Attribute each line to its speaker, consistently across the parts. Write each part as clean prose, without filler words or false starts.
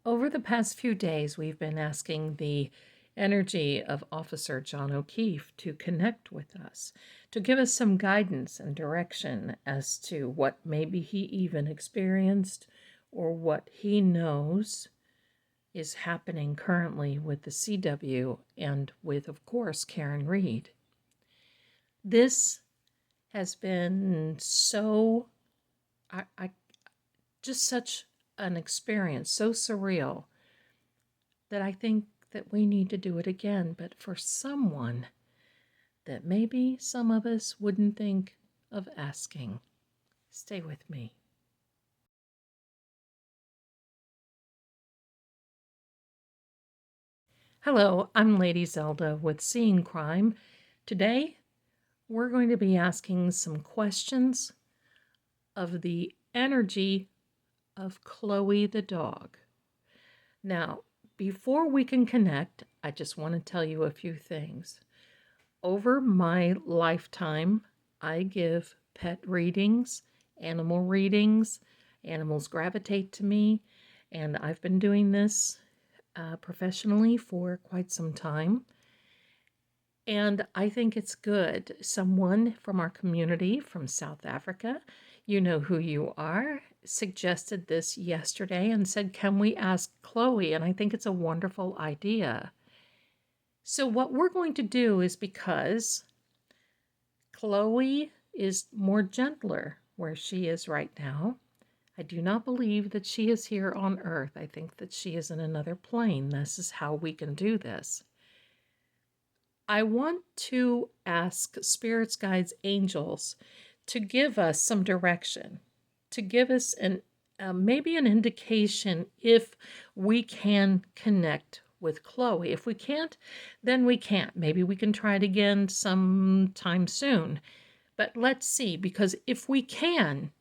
Speaker 1: Over the past few days, we've been asking the energy of Officer John O'Keefe to connect with us, to give us some guidance and direction as to what maybe he even experienced or what he knows is happening currently with the CW and with, of course, Karen Reed. This has been I just such an experience, so surreal, that I think that we need to do it again, but for someone that maybe some of us wouldn't think of asking. Stay with me. Hello, I'm Lady Zelda with Seeing Crime. Today, we're going to be asking some questions of the energy of Chloe the dog. Now, before we can connect, I just want to tell you a few things. Over my lifetime, I give pet readings, animal readings. Animals gravitate to me, and I've been doing this professionally for quite some time. And I think it's good. Someone from our community from South Africa, you know who you are, suggested this yesterday and said, can we ask Chloe? And I think it's a wonderful idea. So what we're going to do is, because Chloe is more gentler where she is right now, I do not believe that she is here on Earth. I think that she is in another plane. This is how we can do this. I want to ask spirits, guides, angels to give us some direction, to give us maybe an indication if we can connect with Chloe. If we can't, then we can't. Maybe we can try it again sometime soon. But let's see, because if we can,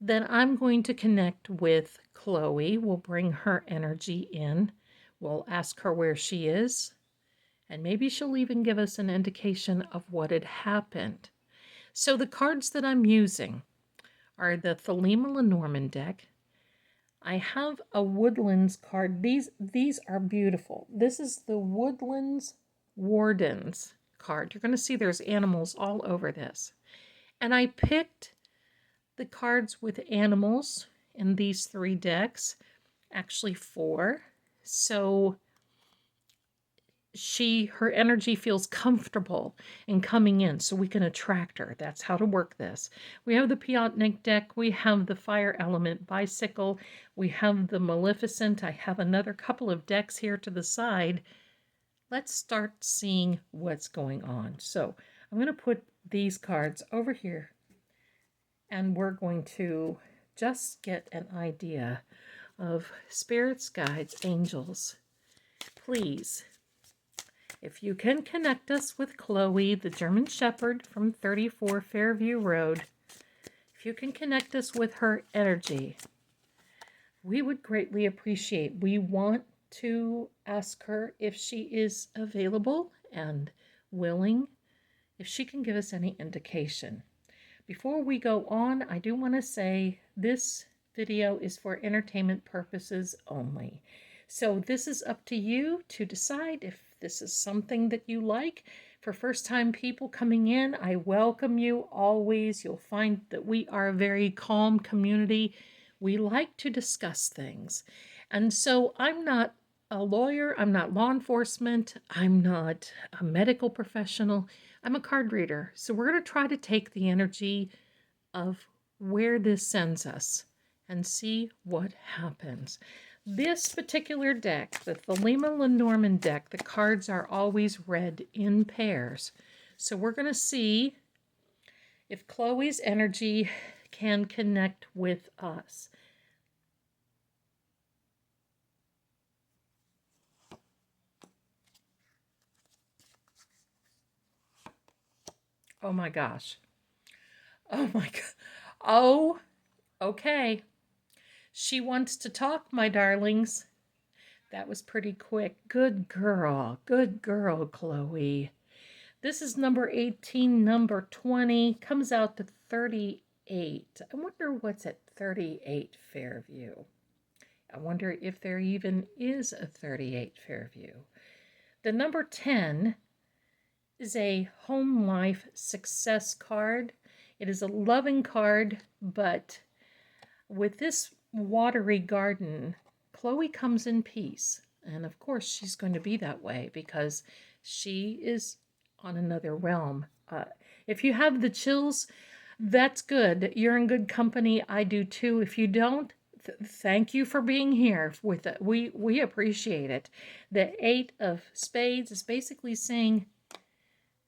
Speaker 1: then I'm going to connect with Chloe. We'll bring her energy in. We'll ask her where she is. And maybe she'll even give us an indication of what had happened. So the cards that I'm using are the Thelema Lenormand deck. I have a Woodlands card. These are beautiful. This is the Woodlands Wardens card. You're going to see there's animals all over this. And I picked the cards with animals in these three decks, actually four. So her energy feels comfortable in coming in, so we can attract her. That's how to work this. We have the Piotnik deck, we have the Fire Element Bicycle, we have the Maleficent. I have another couple of decks here to the side. Let's start seeing what's going on. So I'm going to put these cards over here, and we're going to just get an idea of spirits, guides, angels. Please, if you can connect us with Chloe, the German Shepherd from 34 Fairview Road, if you can connect us with her energy, we would greatly appreciate. We want to ask her if she is available and willing, if she can give us any indication. Before we go on, I do want to say this video is for entertainment purposes only. So this is up to you to decide if this is something that you like. For first-time people coming in, I welcome you always. You'll find that we are a very calm community. We like to discuss things. And so I'm not a lawyer, I'm not law enforcement, I'm not a medical professional, I'm a card reader. So we're going to try to take the energy of where this sends us and see what happens. This particular deck, the Thelema Lenormand deck, the cards are always read in pairs. So we're going to see if Chloe's energy can connect with us. Oh my gosh. Oh my God. Oh, okay. She wants to talk, my darlings. That was pretty quick. Good girl, Chloe. This is number 18, number 20, comes out to 38. I wonder what's at 38 Fairview. I wonder if there even is a 38 Fairview. The number 10 is a home life success card. It is a loving card, but with this watery garden, Chloe comes in peace. And of course, she's going to be that way because she is on another realm. If you have the chills, that's good. You're in good company. I do too. If you don't, thank you for being here with it. We appreciate it. The 8 of Spades is basically saying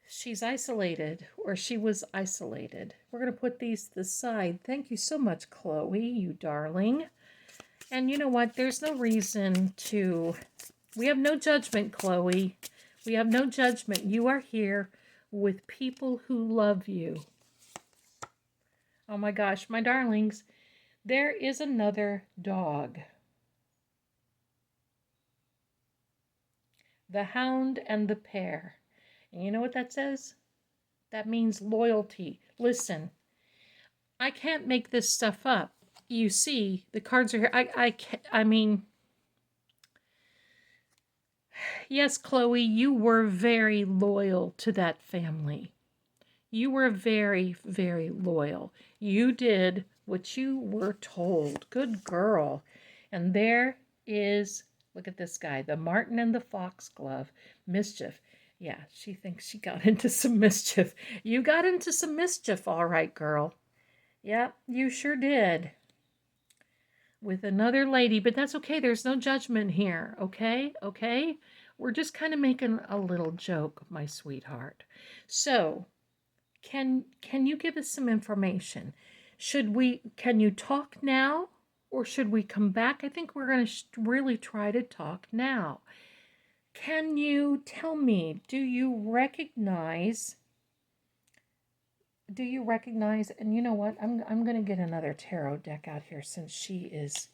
Speaker 1: she's isolated, or she was isolated. We're going to put these to the side. Thank you so much, Chloe, you darling. And you know what? There's no reason to... We have no judgment, Chloe. We have no judgment. You are here with people who love you. Oh my gosh, my darlings. There is another dog. The hound and the pair. And you know what that says? That means loyalty. Listen, I can't make this stuff up. You see, the cards are here. I mean, yes, Chloe, you were very loyal to that family. You were very, very loyal. You did what you were told. Good girl. And there is, look at this guy, the Martin and the Foxglove. Mischief. Yeah, she thinks she got into some mischief. You got into some mischief, all right, girl. Yep, you sure did. With another lady, but that's okay. There's no judgment here, okay? Okay? We're just kind of making a little joke, my sweetheart. So, can you give us some information? Can you talk now, or should we come back? I think we're going to really try to talk now. Can you tell me, do you recognize, and you know what, I'm going to get another tarot deck out here since she is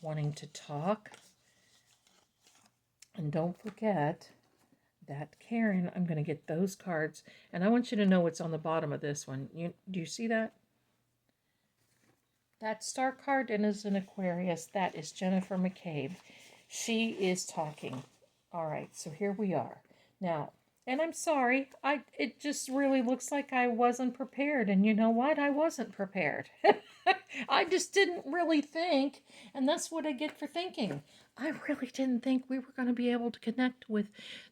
Speaker 1: wanting to talk. And don't forget that Karen, I'm going to get those cards, and I want you to know what's on the bottom of this one. Do you see that? That star card and is an Aquarius. That is Jennifer McCabe. She is talking. All right, so here we are. Now, and I'm sorry, it just really looks like I wasn't prepared. And you know what? I wasn't prepared. I just didn't really think, and that's what I get for thinking. I really didn't think we were going to be able to connect with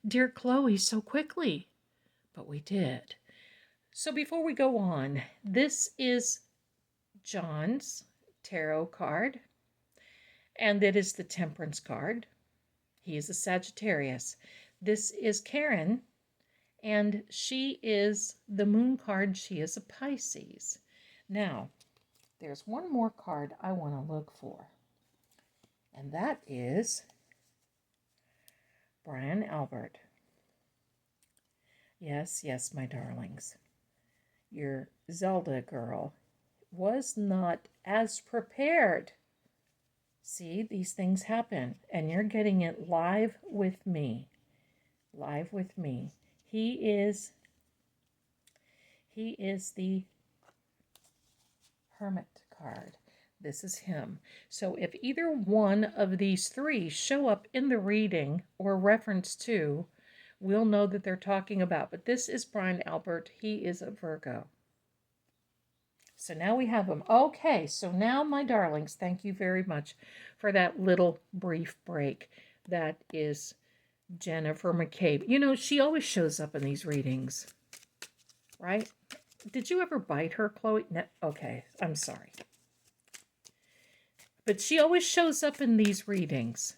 Speaker 1: dear Chloe so quickly, but we did. So before we go on, this is John's tarot card, and it is the Temperance card. He is a Sagittarius. This is Karen, and she is the Moon card. She is a Pisces. Now, there's one more card I want to look for, and that is Brian Albert. Yes, my darlings. Your Zelda girl was not as prepared. See, these things happen, and you're getting it live with me. Live with me. He is the Hermit card. This is him. So if either one of these three show up in the reading or reference to, we'll know that they're talking about. But this is Brian Albert. He is a Virgo. So now we have them. Okay, so now, my darlings, thank you very much for that little brief break. That is Jennifer McCabe. You know, she always shows up in these readings, right? Did you ever bite her, Chloe? No, okay, I'm sorry. But she always shows up in these readings.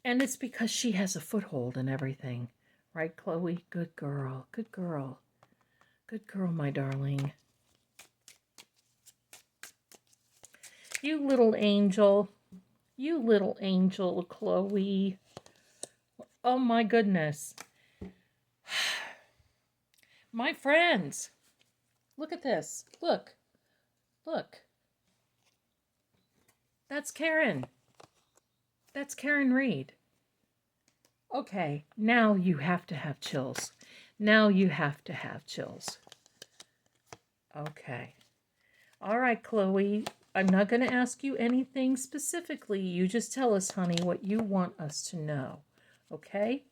Speaker 1: And it's because she has a foothold and everything. Right, Chloe? Good girl. Good girl. Good girl, my darling. You little angel. You little angel, Chloe. Oh, my goodness. My friends. Look at this. Look. Look. That's Karen. That's Karen Reed. Okay, now you have to have chills. Now you have to have chills. Okay. All right, Chloe. I'm not going to ask you anything specifically. You just tell us, honey, what you want us to know. Okay?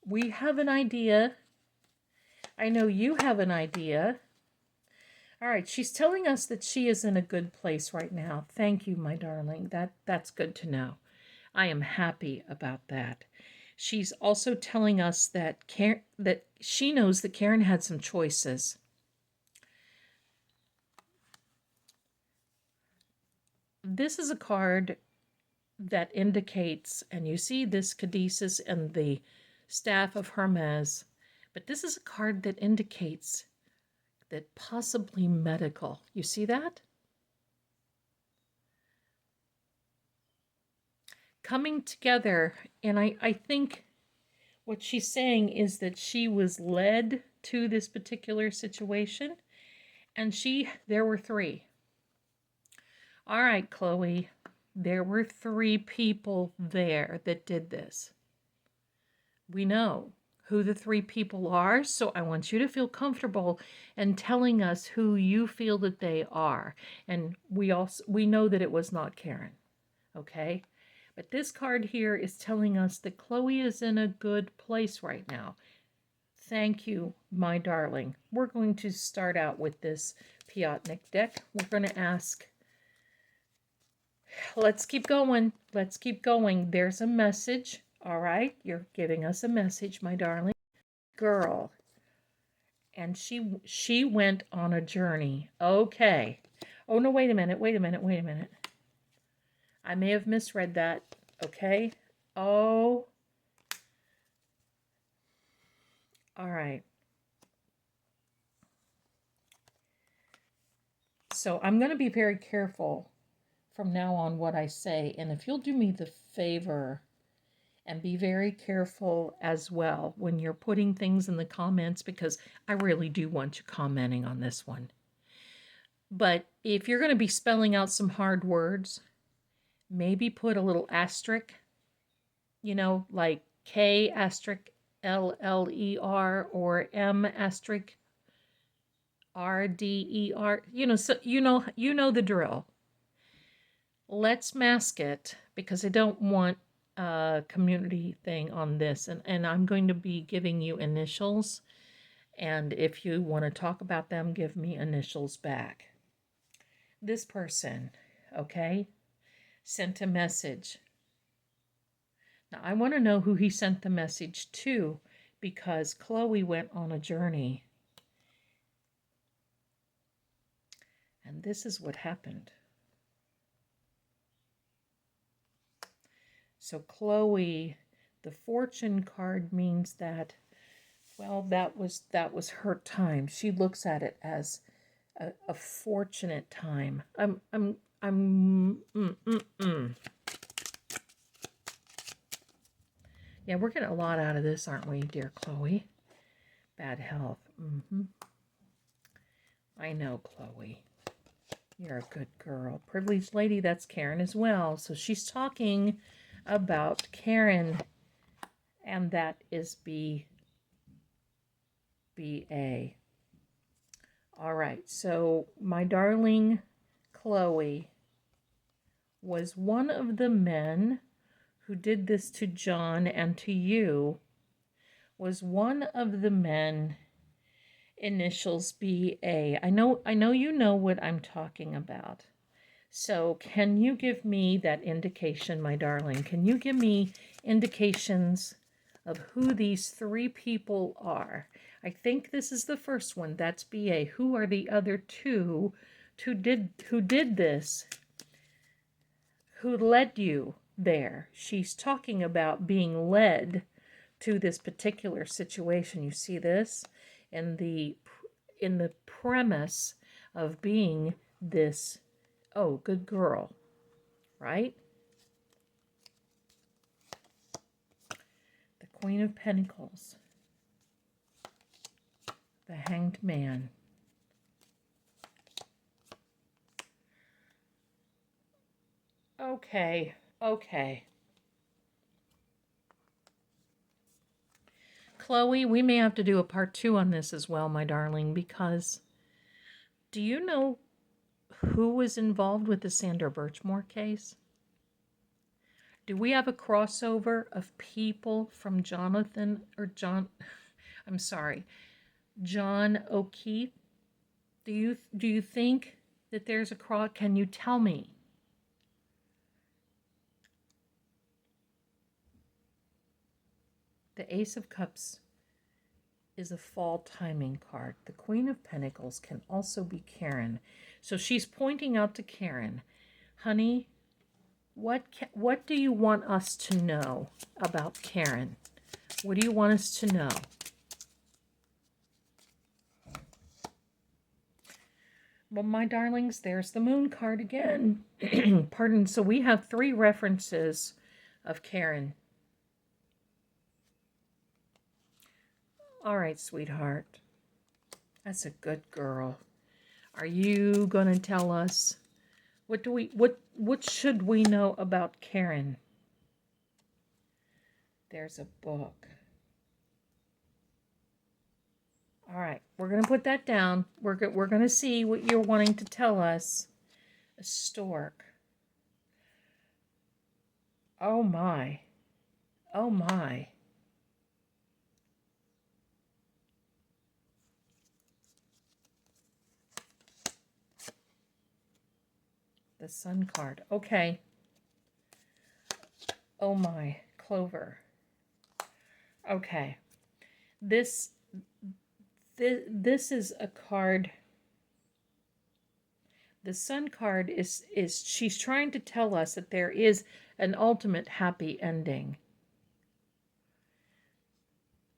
Speaker 1: We have an idea. I know you have an idea. All right, she's telling us that she is in a good place right now. Thank you, my darling. That's good to know. I am happy about that. She's also telling us that that she knows that Karen had some choices. This is a card that indicates, and you see this caduceus and the staff of Hermes, but this is a card that indicates that possibly medical. You see that? Coming together, and I think what she's saying is that she was led to this particular situation, and there were three. All right, Chloe, there were three people there that did this. We know who the three people are, so I want you to feel comfortable in telling us who you feel that they are. And we know that it was not Karen, okay? But this card here is telling us that Chloe is in a good place right now. Thank you, my darling. We're going to start out with this Piotnik deck. We're going to ask, let's keep going. Let's keep going. There's a message. All right, you're giving us a message, my darling. Girl. And she went on a journey. Okay. Oh, no, wait a minute. I may have misread that. Okay. Oh. All right. So I'm going to be very careful from now on what I say. And if you'll do me the favor and be very careful as well when you're putting things in the comments, because I really do want you commenting on this one. But if you're going to be spelling out some hard words, maybe put a little asterisk, like K asterisk LLER or M asterisk RDER, so you know the drill. Let's mask it because I don't want a community thing on this, and I'm going to be giving you initials, and if you want to talk about them, give me initials back. This person, okay, sent a message. Now, I want to know who he sent the message to because Chloe went on a journey. And this is what happened. So Chloe, the fortune card means that, well, that was her time. She looks at it as a fortunate time. Yeah, we're getting a lot out of this, aren't we, dear Chloe? Bad health. I know, Chloe. You're a good girl. Privileged lady, that's Karen as well. So she's talking about Karen, and that is BA. All right, so my darling Chloe was one of the men who did this to John and to you, was one of the men, initials BA. I know you know what I'm talking about. So can you give me that indication, my darling? Can you give me indications of who these three people are? I think this is the first one. That's BA. Who are the other two who did this? Who led you there? She's talking about being led to this particular situation. You see this in the premise of being this, oh, good girl, right? The Queen of Pentacles, the Hanged Man. Okay. Chloe, we may have to do a part 2 on this as well, my darling, because do you know who was involved with the Sandra Birchmore case? Do we have a crossover of people from John O'Keefe? Do you think that there's a cross? Can you tell me? The Ace of Cups is a fall timing card. The Queen of Pentacles can also be Karen. So she's pointing out to Karen, honey, what do you want us to know about Karen? What do you want us to know? Well, my darlings, there's the Moon card again. Pardon. So we have 3 references of Karen. All right, sweetheart. That's a good girl. Are you going to tell us what should we know about Karen? There's a book. All right, we're going to put that down. We're going to see what you're wanting to tell us. A stork. Oh my. Oh my. The Sun card. Okay. Oh my. Clover. Okay. This is a card. The Sun card is she's trying to tell us that there is an ultimate happy ending.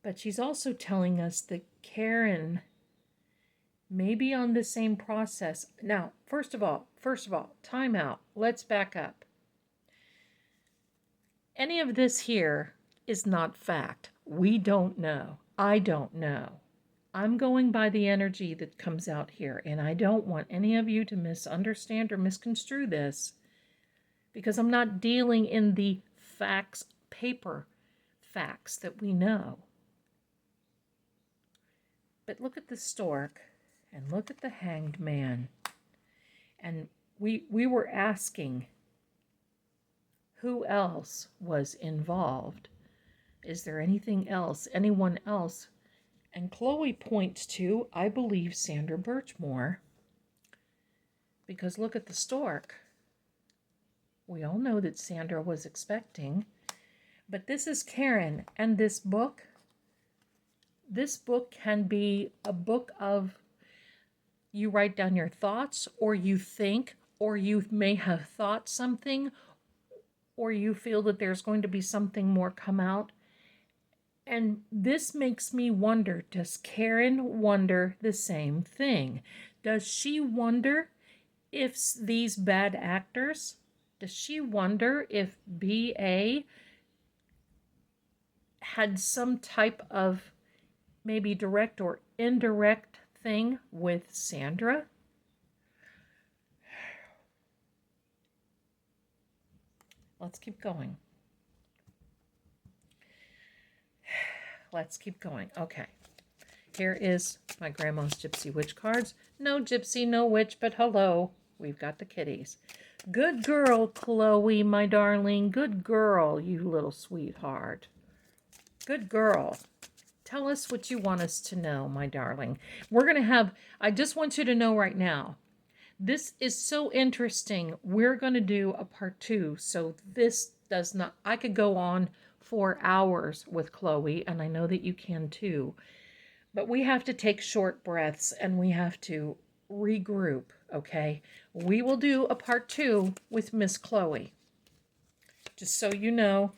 Speaker 1: But she's also telling us that Karen may be on the same process. Now, first of all, time out. Let's back up. Any of this here is not fact. We don't know. I don't know. I'm going by the energy that comes out here, and I don't want any of you to misunderstand or misconstrue this, because I'm not dealing in the facts, paper facts that we know. But look at the stork, and look at the Hanged Man. And we were asking who else was involved. Is there anything else, anyone else? And Chloe points to, I believe, Sandra Birchmore. Because look at the stork. We all know that Sandra was expecting. But this is Karen. And this book can be a book of, you write down your thoughts, or you think, or you may have thought something, or you feel that there's going to be something more come out. And this makes me wonder, does Karen wonder the same thing? Does she wonder if these bad actors, does she wonder if B.A. had some type of maybe direct or indirect thing with Sandra? Let's keep going. Let's keep going. Okay. Here is my grandma's Gypsy Witch cards. No gypsy, no witch, but hello. We've got the kitties. Good girl, Chloe, my darling. Good girl, you little sweetheart. Good girl. Tell us what you want us to know, my darling. We're going to have, I just want you to know right now, this is so interesting. We're going to do a part 2. So this does not, I could go on for hours with Chloe, and I know that you can too. But we have to take short breaths and we have to regroup, okay? We will do a part 2 with Miss Chloe. Just so you know,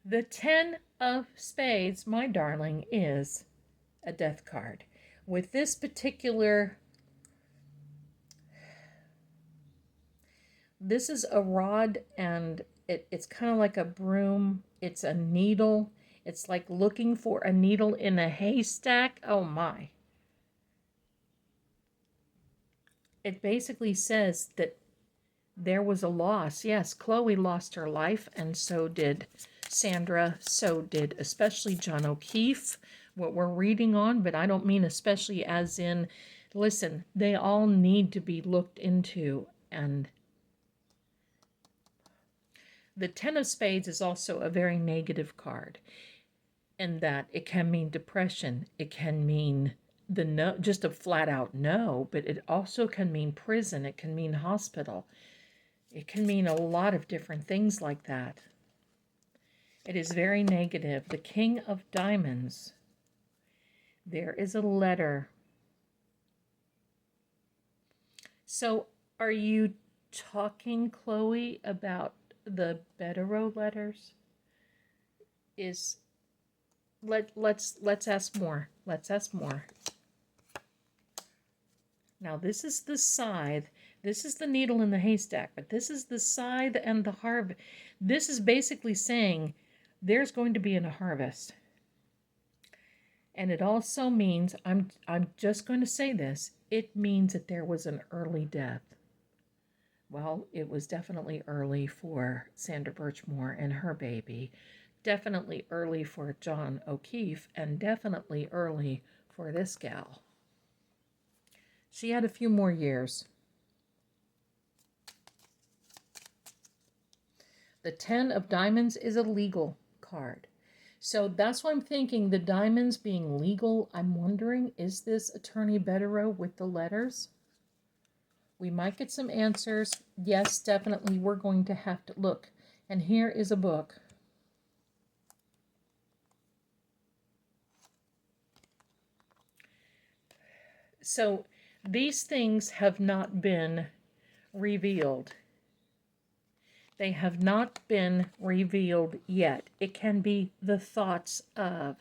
Speaker 1: the 10 of Spades, my darling, is a death card. With this particular, this is a rod, and it's kind of like a broom. It's a needle. It's like looking for a needle in a haystack. Oh my. It basically says that there was a loss. Yes, Chloe lost her life, and so did Sandra. So did especially John O'Keefe, what we're reading on, but I don't mean especially as in Listen, they all need to be looked into. And the Ten of Spades is also a very negative card, in that it can mean depression. It can mean the no, just a flat out no, but it also can mean prison. It can mean hospital. It can mean a lot of different things like that. It is very negative. The King of Diamonds. There is a letter. So are you talking, Chloe, about the Bero letters? Let's ask more. Let's ask more. Now this is the scythe. This is the needle in the haystack, but this is the scythe and the harvest. This is basically saying there's going to be a harvest. And it also means, I'm just going to say this, it means that there was an early death. Well, it was definitely early for Sandra Birchmore and her baby, definitely early for John O'Keefe, and definitely early for this gal. She had a few more years. The Ten of Diamonds is a legal card. So that's why I'm thinking the diamonds being legal. I'm wondering, is this Attorney Bero with the letters? We might get some answers. Yes, definitely. We're going to have to look. And here is a book. So these things have not been revealed. They have not been revealed yet. It can be the thoughts of.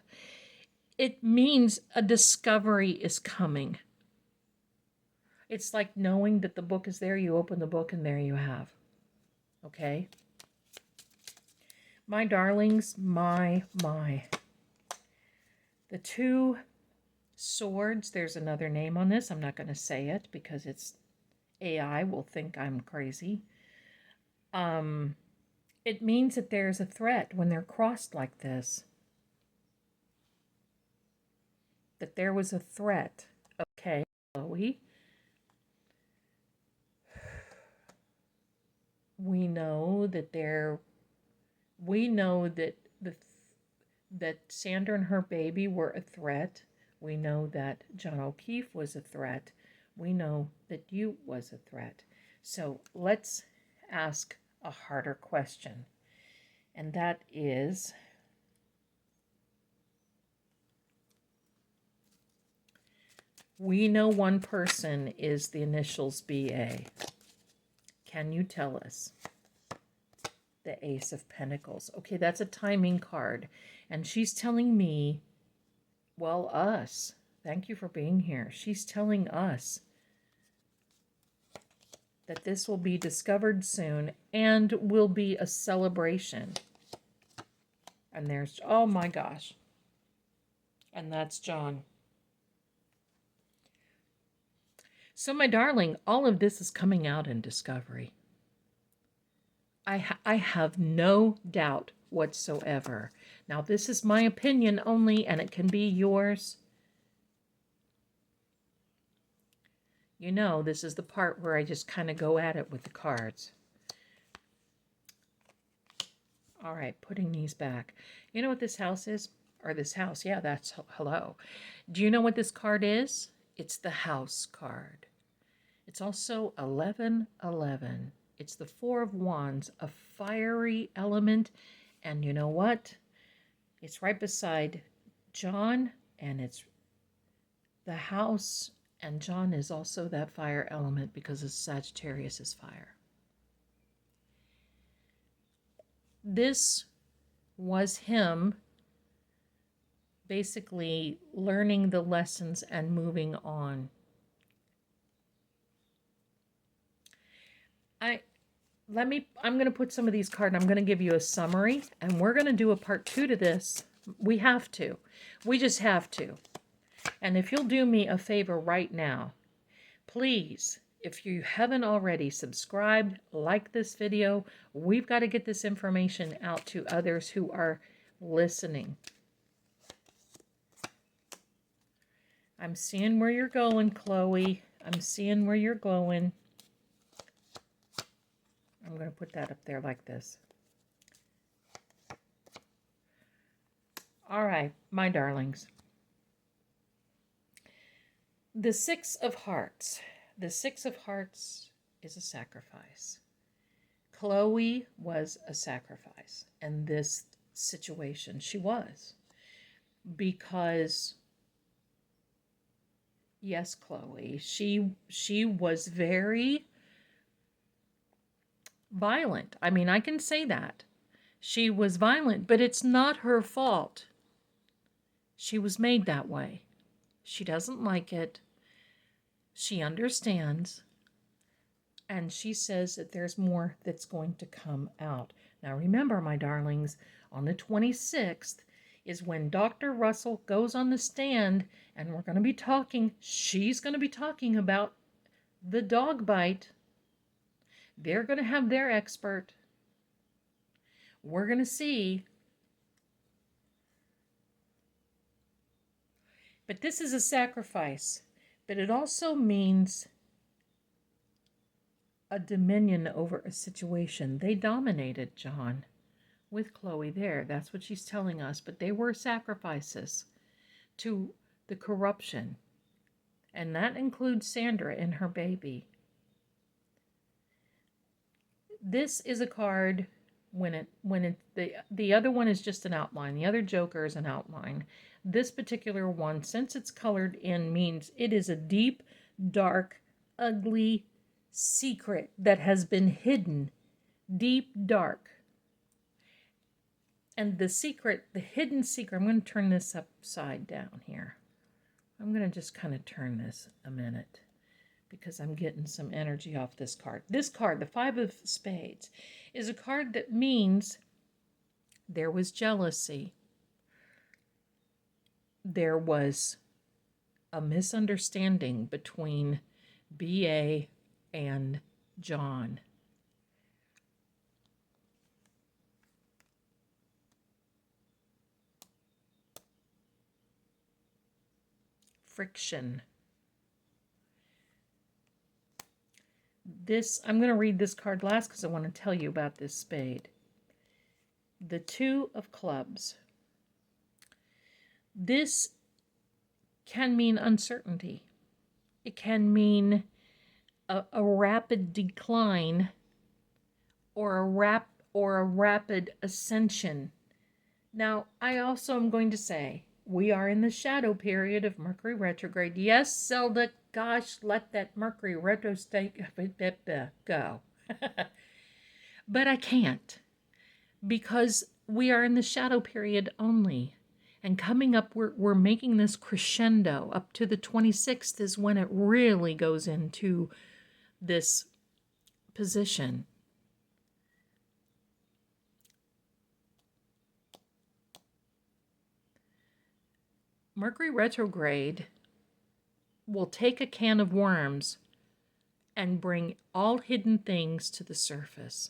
Speaker 1: It means a discovery is coming. It's like knowing that the book is there. You open the book and there you have. Okay? My darlings, my. The Two Swords, there's another name on this. I'm not going to say it because it's AI will think I'm crazy. It means that there's a threat when they're crossed like this. That there was a threat. Okay, Chloe. We know that that Sandra and her baby were a threat. We know that John O'Keefe was a threat. We know that you was a threat. So let's ask a harder question. And that is, we know one person is the initials BA. Can you tell us? The Ace of Pentacles. Okay, that's a timing card. And she's telling me, well, us. Thank you for being here. She's telling us that this will be discovered soon and will be a celebration. And there's, oh my gosh. And that's John. So my darling, all of this is coming out in discovery. I have no doubt whatsoever. Now, this is my opinion only, and it can be yours. You know, this is the part where I just kind of go at it with the cards. All right, putting these back. You know what this house is? Or this house, yeah, that's hello. Do you know what this card is? It's the House card. It's also 1111. It's the Four of Wands, a fiery element. And you know what? It's right beside John, and it's the house, and John is also that fire element because of Sagittarius is fire. This was him basically learning the lessons and moving on. I'm going to put some of these cards, I'm going to give you a summary, and we're going to do a part 2 to this. We have to. We just have to. And if you'll do me a favor right now, please, if you haven't already, subscribed, like this video. We've got to get this information out to others who are listening. I'm seeing where you're going, Chloe. I'm seeing where you're going. I'm going to put that up there like this. All right, my darlings. The Six of Hearts. The Six of Hearts is a sacrifice. Chloe was a sacrifice in this situation. She was. Because, yes, Chloe, she was very violent. I mean, I can say that. She was violent, but it's not her fault. She was made that way. She doesn't like it. She understands. And she says that there's more that's going to come out. Now remember, my darlings, on the 26th is when Dr. Russell goes on the stand, and we're going to be talking, she's going to be talking about the dog bite. They're going to have their expert. We're going to see. But this is a sacrifice. But it also means a dominion over a situation. They dominated John with Chloe there. That's what she's telling us. But they were sacrifices to the corruption. And that includes Sandra and her baby. This is a card the other one is just an outline. The other Joker is an outline. This particular one, since it's colored in, means it is a deep, dark, ugly secret that has been hidden. Deep, dark. And the secret, the hidden secret, I'm going to turn this upside down here. I'm going to just kind of turn this a minute because I'm getting some energy off this card. This card, the Five of Spades, is a card that means there was jealousy. There was a misunderstanding between B.A. and John. Friction. I'm going to read this card last because I want to tell you about this spade. The Two of Clubs. This can mean uncertainty. It can mean a rapid decline or a rapid ascension. Now, I also am going to say we are in the shadow period of Mercury retrograde. Yes, Zelda, gosh, let that Mercury retrograde go. But I can't, because we are in the shadow period only. And coming up, we're making this crescendo. Up to the 26th is when it really goes into this position. Mercury retrograde will take a can of worms and bring all hidden things to the surface.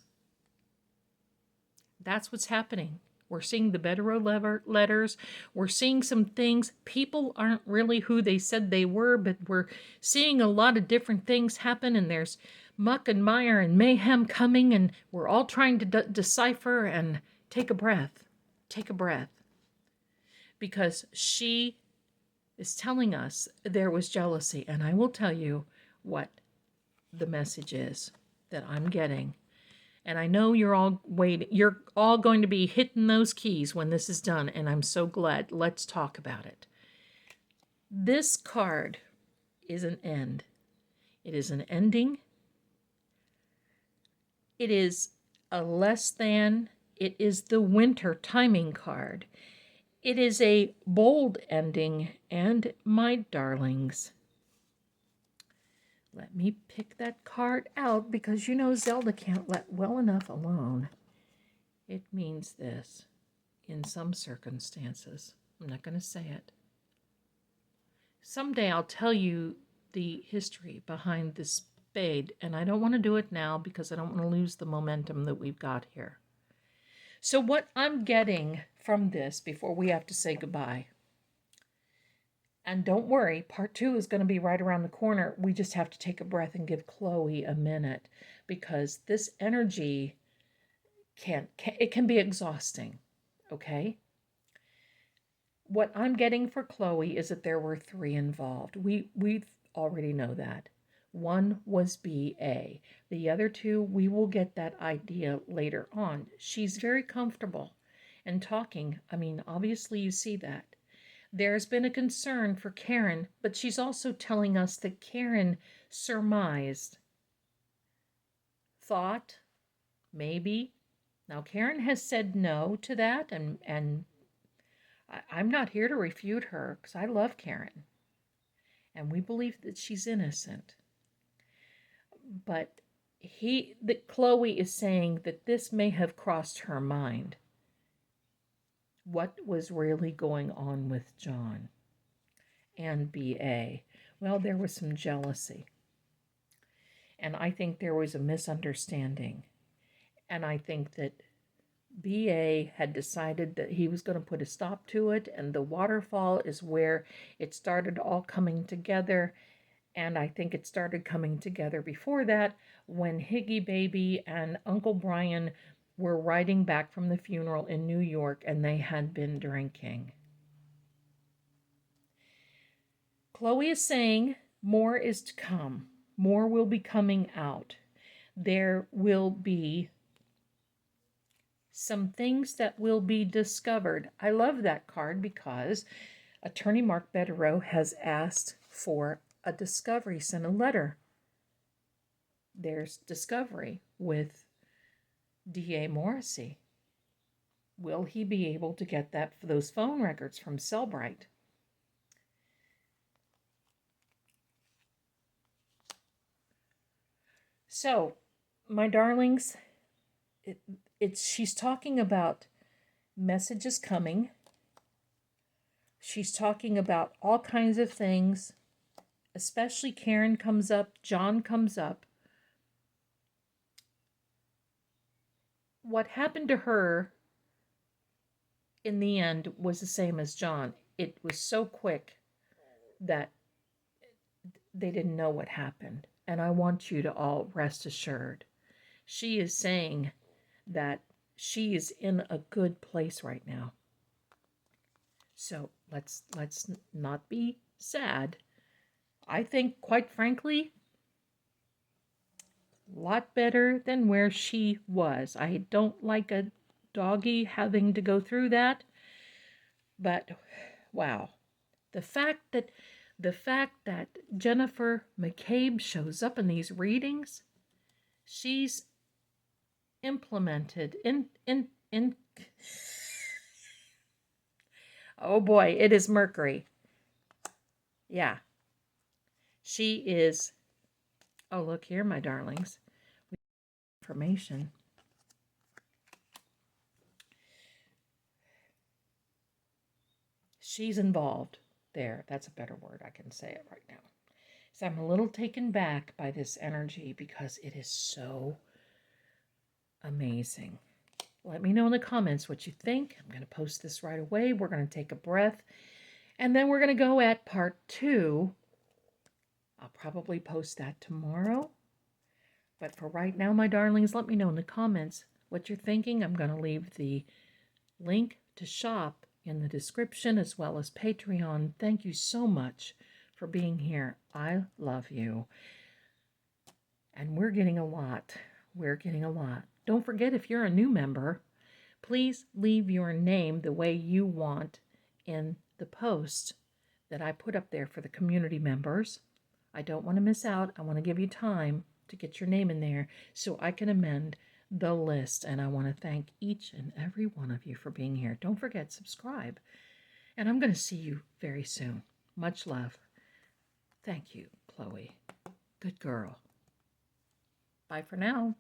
Speaker 1: That's what's happening. We're seeing the Bero letters. We're seeing some things. People aren't really who they said they were, but we're seeing a lot of different things happen, and there's muck and mire and mayhem coming, and we're all trying to decipher and take a breath. Take a breath. Because she is telling us there was jealousy, and I will tell you what the message is that I'm getting. And I know you're all waiting. You're all going to be hitting those keys when this is done, and I'm so glad. Let's talk about it. This card is an end. It is an ending. It is a less than. It is the winter timing card. It is a bold ending, and my darlings, let me pick that card out because you know Zelda can't let well enough alone. It means this in some circumstances. I'm not going to say it. Someday I'll tell you the history behind this spade, and I don't want to do it now because I don't want to lose the momentum that we've got here. So what I'm getting from this before we have to say goodbye, And don't worry, part 2 is going to be right around the corner. We just have to take a breath and give Chloe a minute, because this energy it can be exhausting, okay? What I'm getting for Chloe is that there were 3 involved. We already know that. One was BA. The other 2, we will get that idea later on. She's very comfortable and talking. I mean, obviously you see that. There's been a concern for Karen, but she's also telling us that Karen surmised, thought, maybe. Now, Karen has said no to that, and I'm not here to refute her, because I love Karen, and we believe that she's innocent. But that Chloe is saying that this may have crossed her mind. What was really going on with John and BA? Well, there was some jealousy. And I think there was a misunderstanding. And I think that BA had decided that he was going to put a stop to it, and the waterfall is where it started all coming together. And I think it started coming together before that, when Higgy Baby and Uncle Brian were riding back from the funeral in New York, and they had been drinking. Chloe is saying more is to come. More will be coming out. There will be some things that will be discovered. I love that card because Attorney Mark Bero has asked for a discovery, sent a letter. There's discovery with D.A. Morrissey. Will he be able to get those phone records from Cellbrite? So, my darlings, she's talking about messages coming. She's talking about all kinds of things, especially Karen comes up, John comes up. What happened to her in the end was the same as John. It was so quick that they didn't know what happened. And I want you to all rest assured. She is saying that she is in a good place right now. So let's not be sad. I think, quite frankly, a lot better than where she was. I don't like a doggy having to go through that. But wow, the fact that Jennifer McCabe shows up in these readings, she's implemented in oh boy, it is Mercury. Yeah. She is, oh, look here, my darlings. We have information. She's involved there. That's a better word. I can say it right now. So I'm a little taken back by this energy because it is so amazing. Let me know in the comments what you think. I'm going to post this right away. We're going to take a breath. And then we're going to go at part 2. I'll probably post that tomorrow. But for right now, my darlings, let me know in the comments what you're thinking. I'm going to leave the link to shop in the description as well as Patreon. Thank you so much for being here. I love you. And we're getting a lot. We're getting a lot. Don't forget, if you're a new member, please leave your name the way you want in the post that I put up there for the community members. I don't want to miss out. I want to give you time to get your name in there so I can amend the list. And I want to thank each and every one of you for being here. Don't forget, subscribe. And I'm going to see you very soon. Much love. Thank you, Chloe. Good girl. Bye for now.